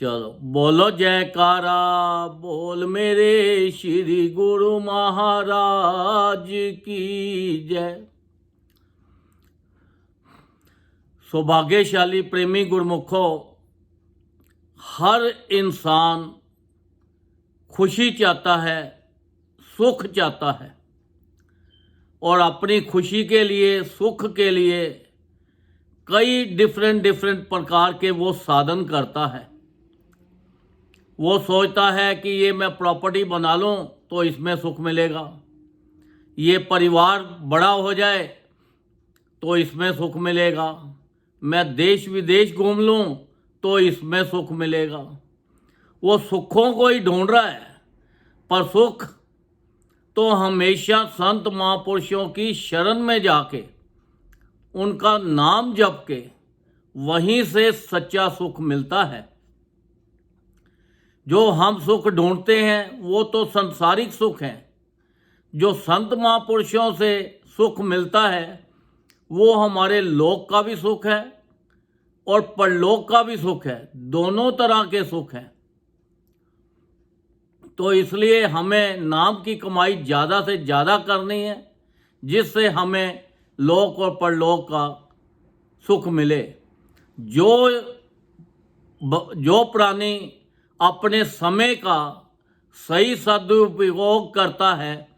चलो बोलो जयकारा बोल मेरे श्री गुरु महाराज की जय। सौभाग्यशाली प्रेमी गुरमुखों, हर इंसान खुशी चाहता है, सुख चाहता है और अपनी खुशी के लिए, सुख के लिए कई डिफरेंट प्रकार के वो साधन करता है। वो सोचता है कि ये मैं प्रॉपर्टी बना लूं तो इसमें सुख मिलेगा, ये परिवार बड़ा हो जाए तो इसमें सुख मिलेगा, मैं देश विदेश घूम लूं तो इसमें सुख मिलेगा। वो सुखों को ही ढूंढ रहा है, पर सुख तो हमेशा संत महापुरुषों की शरण में जाके उनका नाम जप के वहीं से सच्चा सुख मिलता है। जो हम सुख ढूंढते हैं वो तो संसारिक सुख है। जो संत महापुरुषों से सुख मिलता है वो हमारे लोक का भी सुख है और परलोक का भी सुख है, दोनों तरह के सुख हैं। तो इसलिए हमें नाम की कमाई ज़्यादा से ज़्यादा करनी है, जिससे हमें लोक और परलोक का सुख मिले। जो प्राणी अपने समय का सही सदुपयोग करता है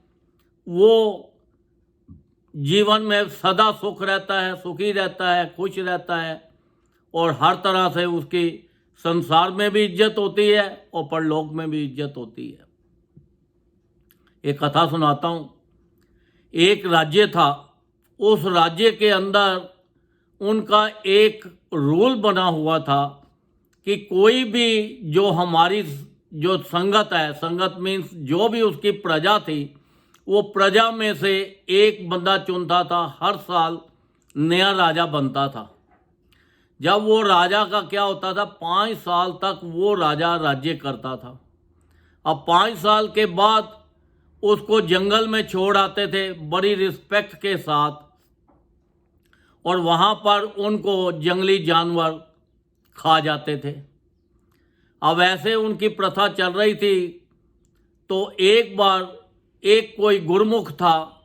वो जीवन में सदा सुख रहता है, सुखी रहता है, खुश रहता है और हर तरह से उसकी संसार में भी इज्जत होती है और परलोक में भी इज्जत होती है। एक कथा सुनाता हूँ। एक राज्य था, उस राज्य के अंदर उनका एक रूल बना हुआ था कि कोई भी जो हमारी जो संगत है, संगत मीन्स जो भी उसकी प्रजा थी, वो प्रजा में से एक बंदा चुनता था। हर साल नया राजा बनता था। जब वो राजा का क्या होता था, 5 साल तक वो राजा राज्य करता था। अब 5 साल के बाद उसको जंगल में छोड़ आते थे बड़ी रिस्पेक्ट के साथ, और वहाँ पर उनको जंगली जानवर खा जाते थे। अब ऐसे उनकी प्रथा चल रही थी। तो एक बार एक कोई गुरमुख था,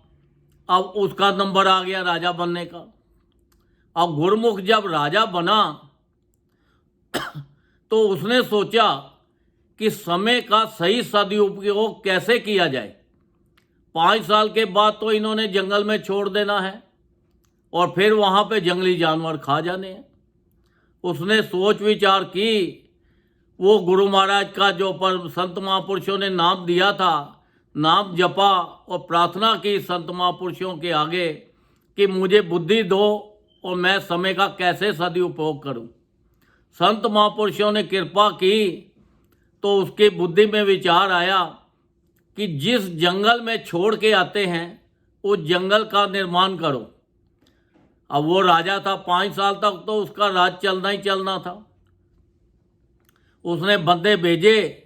अब उसका नंबर आ गया राजा बनने का। अब गुरमुख जब राजा बना तो उसने सोचा कि समय का सही सदुपयोग कैसे किया जाए। 5 साल के बाद तो इन्होंने जंगल में छोड़ देना है और फिर वहाँ पे जंगली जानवर खा जाने हैं। उसने सोच विचार की, वो गुरु महाराज का जो पर संत महापुरुषों ने नाम दिया था, नाम जपा और प्रार्थना की संत महापुरुषों के आगे कि मुझे बुद्धि दो और मैं समय का कैसे सदुपयोग करूं। संत महापुरुषों ने कृपा की तो उसकी बुद्धि में विचार आया कि जिस जंगल में छोड़ के आते हैं उस जंगल का निर्माण करो। अब वो राजा था, 5 साल तक तो उसका राज चलना ही चलना था। उसने बंदे भेजे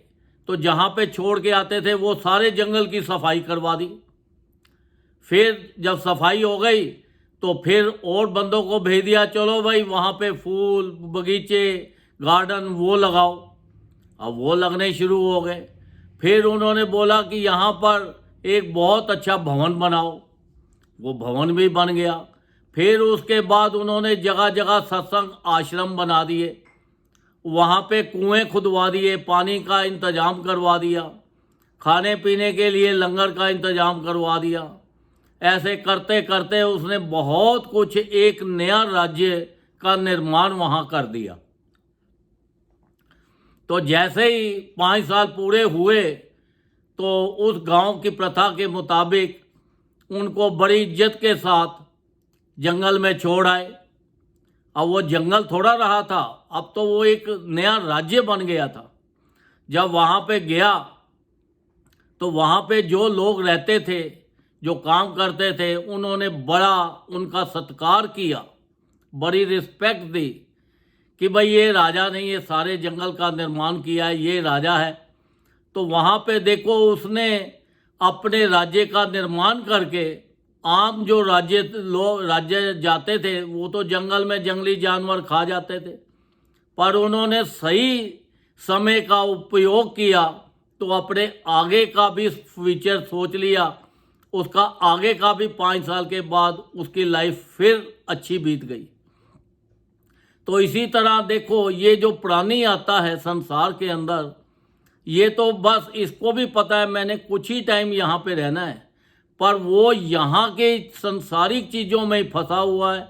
तो जहाँ पे छोड़ के आते थे वो सारे जंगल की सफाई करवा दी। फिर जब सफाई हो गई तो फिर और बंदों को भेज दिया, चलो भाई वहाँ पे फूल बगीचे गार्डन वो लगाओ। अब वो लगने शुरू हो गए। फिर उन्होंने बोला कि यहाँ पर एक बहुत अच्छा भवन बनाओ। वो भवन भी बन गया। फिर उसके बाद उन्होंने जगह जगह सत्संग आश्रम बना दिए, वहाँ पे कुएं खुदवा दिए, पानी का इंतजाम करवा दिया, खाने पीने के लिए लंगर का इंतजाम करवा दिया। ऐसे करते करते उसने बहुत कुछ, एक नया राज्य का निर्माण वहाँ कर दिया। तो जैसे ही 5 साल पूरे हुए तो उस गांव की प्रथा के मुताबिक उनको बड़ी इज्जत के साथ जंगल में छोड़ आए। अब वो जंगल थोड़ा रहा था, अब तो वो एक नया राज्य बन गया था। जब वहाँ पे गया तो वहाँ पे जो लोग रहते थे, जो काम करते थे, उन्होंने बड़ा उनका सत्कार किया, बड़ी रिस्पेक्ट दी कि भाई ये राजा नहीं, ये सारे जंगल का निर्माण किया है, ये राजा है। तो वहाँ पे देखो उसने अपने राज्य का निर्माण करके, आम जो राज्य जाते थे वो तो जंगल में जंगली जानवर खा जाते थे, पर उन्होंने सही समय का उपयोग किया तो अपने आगे का भी फ्यूचर सोच लिया, उसका आगे का भी 5 साल के बाद उसकी लाइफ फिर अच्छी बीत गई। तो इसी तरह देखो, ये जो प्राणी आता है संसार के अंदर, ये तो बस इसको भी पता है मैंने कुछ ही टाइम यहाँ पे रहना है, पर वो यहाँ के संसारिक चीज़ों में ही फंसा हुआ है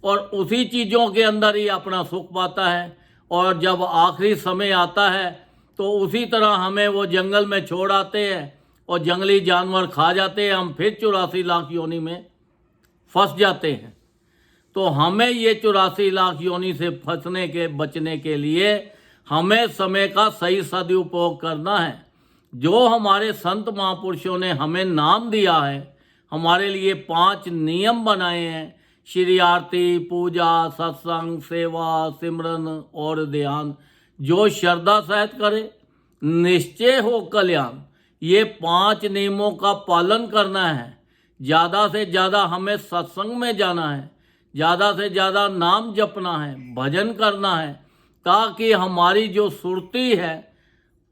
और उसी चीज़ों के अंदर ही अपना सुख पाता है। और जब आखिरी समय आता है तो उसी तरह हमें वो जंगल में छोड़ आते हैं और जंगली जानवर खा जाते हैं, हम फिर 84 लाख योनि में फंस जाते हैं। तो हमें ये 84 लाख योनि से फंसने के बचने के लिए हमें समय का सही सदुपयोग करना है। जो हमारे संत महापुरुषों ने हमें नाम दिया है, हमारे लिए 5 नियम बनाए हैं, श्री आरती, पूजा, सत्संग, सेवा, सिमरन और ध्यान, जो श्रद्धा सहित करे निश्चय हो कल्याण। ये 5 नियमों का पालन करना है। ज़्यादा से ज़्यादा हमें सत्संग में जाना है, ज़्यादा से ज़्यादा नाम जपना है, भजन करना है, ताकि हमारी जो सुरती है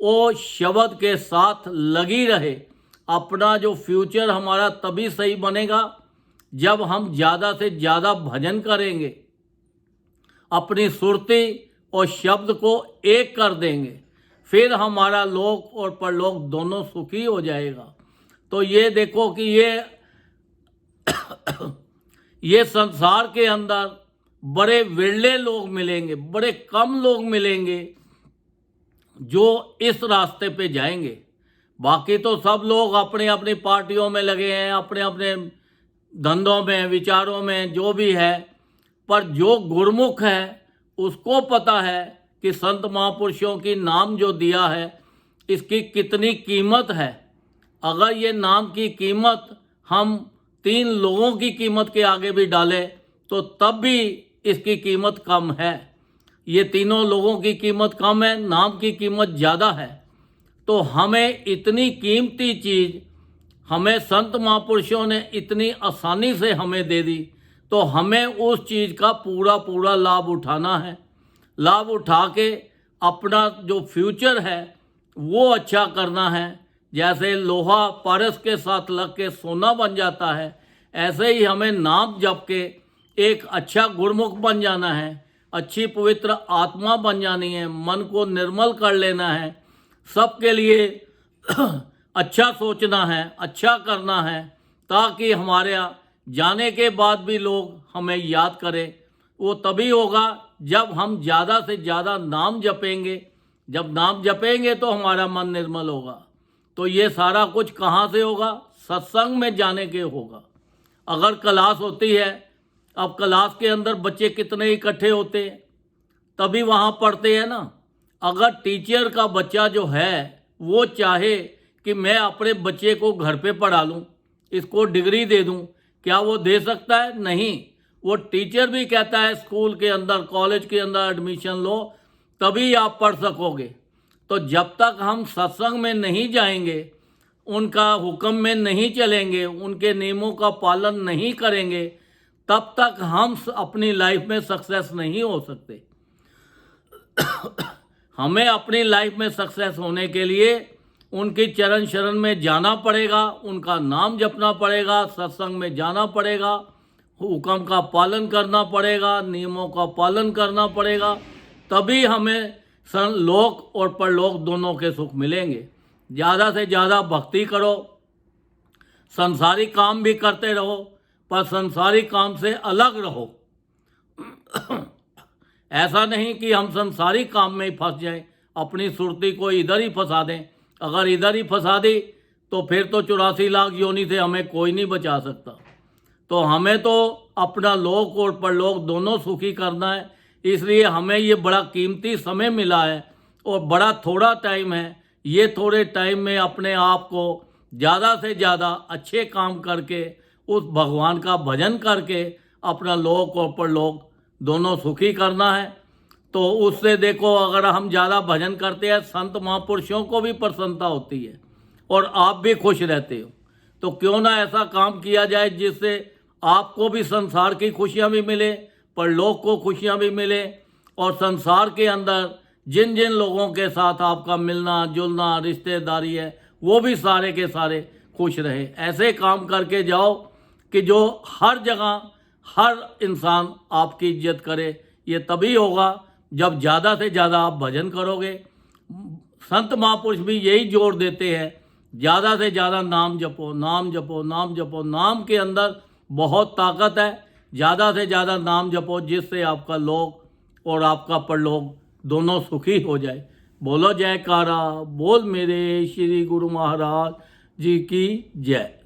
वो शब्द के साथ लगी रहे। अपना जो फ्यूचर हमारा तभी सही बनेगा जब हम ज़्यादा से ज़्यादा भजन करेंगे, अपनी सुरती और शब्द को एक कर देंगे, फिर हमारा लोक और परलोक दोनों सुखी हो जाएगा। तो ये देखो कि ये संसार के अंदर बड़े विरले लोग मिलेंगे, बड़े कम लोग मिलेंगे जो इस रास्ते पे जाएंगे। बाकी तो सब लोग अपनी अपनी पार्टियों में लगे हैं, अपने अपने धंधों में, विचारों में, जो भी है। पर जो गुरमुख है उसको पता है कि संत महापुरुषों की नाम जो दिया है इसकी कितनी कीमत है। अगर ये नाम की कीमत हम 3 लोगों की कीमत के आगे भी डालें तो तब भी इसकी कीमत कम है। ये तीनों लोगों की कीमत कम है, नाम की कीमत ज़्यादा है। तो हमें इतनी कीमती चीज़ हमें संत महापुरुषों ने इतनी आसानी से हमें दे दी, तो हमें उस चीज़ का पूरा पूरा लाभ उठाना है। लाभ उठा के अपना जो फ्यूचर है वो अच्छा करना है। जैसे लोहा पारस के साथ लग के सोना बन जाता है, ऐसे ही हमें नाम जप के एक अच्छा गुरमुख बन जाना है, अच्छी पवित्र आत्मा बन जानी है, मन को निर्मल कर लेना है, सबके लिए अच्छा सोचना है, अच्छा करना है, ताकि हमारे यहाँ जाने के बाद भी लोग हमें याद करें। वो तभी होगा जब हम ज़्यादा से ज़्यादा नाम जपेंगे। जब नाम जपेंगे तो हमारा मन निर्मल होगा। तो ये सारा कुछ कहाँ से होगा? सत्संग में जाने के होगा। अगर क्लास होती है, अब क्लास के अंदर बच्चे कितने इकट्ठे होते हैं, तभी वहाँ पढ़ते हैं ना। अगर टीचर का बच्चा जो है वो चाहे कि मैं अपने बच्चे को घर पे पढ़ा लूँ, इसको डिग्री दे दूँ, क्या वो दे सकता है? नहीं। वो टीचर भी कहता है स्कूल के अंदर, कॉलेज के अंदर एडमिशन लो, तभी आप पढ़ सकोगे। तो जब तक हम सत्संग में नहीं जाएंगे, उनका हुक्म में नहीं चलेंगे, उनके नियमों का पालन नहीं करेंगे, तब तक हम अपनी लाइफ में सक्सेस नहीं हो सकते। हमें अपनी लाइफ में सक्सेस होने के लिए उनकी चरण शरण में जाना पड़ेगा, उनका नाम जपना पड़ेगा, सत्संग में जाना पड़ेगा, हुक्म का पालन करना पड़ेगा, नियमों का पालन करना पड़ेगा, तभी हमें लोक और परलोक दोनों के सुख मिलेंगे। ज़्यादा से ज़्यादा भक्ति करो, संसारिक काम भी करते रहो, पर संसारिक काम से अलग रहो। ऐसा नहीं कि हम संसारिक काम में ही फंस जाएं, अपनी सुरती को इधर ही फंसा दें। अगर इधर ही फंसा दी तो फिर तो 84 लाख योनि से हमें कोई नहीं बचा सकता। तो हमें तो अपना लोक और परलोक दोनों सुखी करना है। इसलिए हमें ये बड़ा कीमती समय मिला है और बड़ा थोड़ा टाइम है। ये थोड़े टाइम में अपने आप को ज़्यादा से ज़्यादा अच्छे काम करके, उस भगवान का भजन करके अपना लोक और परलोक दोनों सुखी करना है। तो उससे देखो, अगर हम ज़्यादा भजन करते हैं, संत महापुरुषों को भी प्रसन्नता होती है और आप भी खुश रहते हो। तो क्यों ना ऐसा काम किया जाए जिससे आपको भी संसार की खुशियाँ भी मिले, परलोक को खुशियाँ भी मिले, और संसार के अंदर जिन जिन लोगों के साथ आपका मिलना जुलना रिश्तेदारी है वो भी सारे के सारे खुश रहे। ऐसे काम करके जाओ कि जो हर जगह हर इंसान आपकी इज्जत करे। ये तभी होगा जब ज़्यादा से ज़्यादा आप भजन करोगे। संत महापुरुष भी यही जोर देते हैं, ज़्यादा से ज़्यादा नाम जपो, नाम जपो, नाम जपो। नाम के अंदर बहुत ताकत है। ज़्यादा से ज़्यादा नाम जपो जिससे आपका लोक और आपका परलोक दोनों सुखी हो जाए। बोलो जयकारा, बोल मेरे श्री गुरु महाराज जी की जय।